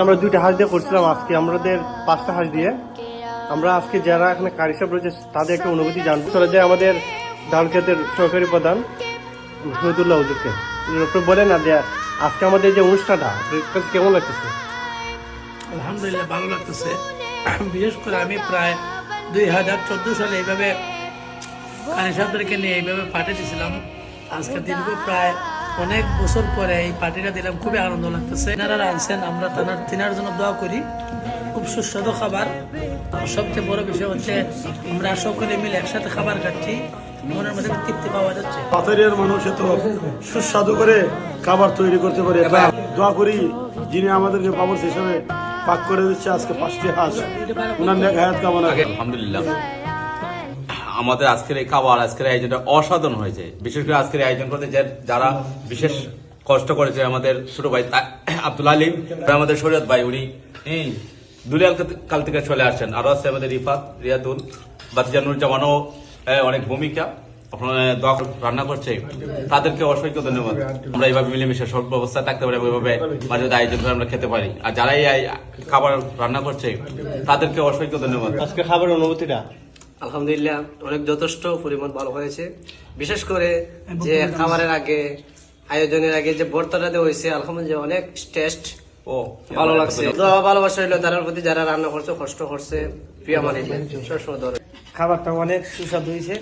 আমরা 2টা হাঁস দিয়ে করছিলাম, আজকে আমাদের 5টা হাঁস দিয়ে। আমরা আজকে যারা এখানে কারিশপ রয়েছে তাদের একটা অনুভূতি জানবো। চলে যায় আমাদের ডালখেতের সহকারী প্রধান শহীদুল্লাহ হুজুরকে। বলেন না যে আজকে আমাদের যে অনুষ্ঠানটা কেমন লাগতেছে? আলহামদুলিল্লাহ ভালো লাগতেছে। বিশেষ করে আমি প্রায় 2014 সালে এইভাবে কানিসাবদেরকে নিয়ে এইভাবে পার্টি দিয়েছিলাম। আজকে দীর্ঘ প্রায় অনেক বছর পরে এই পার্টিটা দিলাম, খুবই আনন্দ লাগতেছে। এনারা আনছেন, আমরা তিনার জন্য দোয়া করি। খুব সুস্বাদু খাবার। সবচেয়ে বড় বিষয় হচ্ছে আমরা সকলে মিলে একসাথে খাবার খাচ্ছি, মনের মধ্যে তৃপ্তি পাওয়া যাচ্ছে। পাথরের মানুষ এত সুস্বাদু করে খাবার তৈরি করতে পারে। দোয়া করি যিনি আমাদেরকে বাবুর্চ হিসেবে পাক করে দিচ্ছে আজকে 5টি হাঁস, ওনার নেক হায়াত কামনা করি। আলহামদুলিল্লাহ, আমাদের আজকের এই খাবার, আজকের আয়োজনটা অসাধারণ হয়েছে। বিশেষ করে আজকের আয়োজন করতে যারা বিশেষ কষ্ট করেছে, আমাদের ছোট ভাই আব্দুল আলিম, আমাদের শরীয়ত ভাই, উনি দুলিয়াল কাল থেকে চলে আসছেন। আরো আছে আমাদের রিফাত, রিয়াদুল, বাতিজানুর জামানও অনেক ভূমিকা রান্না করছে, তাদেরকে অসংখ্য ধন্যবাদ। আমরা এইভাবে মিলেমিশে সব ব্যবস্থায় থাকতে পারি, ওইভাবে মাঝে মাঝে আয়োজন করে আমরা খেতে পারি। আর যারা এই খাবার রান্না করছে তাদেরকে অসংখ্য ধন্যবাদ। আজকে খাবারের অনুভূতিটা আলহামদুলিল্লাহ অনেক যথেষ্ট পরিমাণ ভালো হয়েছে। বিশেষ করে যে খাবারের আগে, আয়োজনের আগে যে ভর্তাটা দেওয়া হয়েছে, আলহামদুলিল্লাহ অনেক টেস্ট ও ভালো লাগছে। ভালোবাসা হইলো তার প্রতি যারা রান্না করছে, কষ্ট করছে, প্রিয় মানে সবসময়। খাবারটা অনেক সুস্বাদু হয়েছে।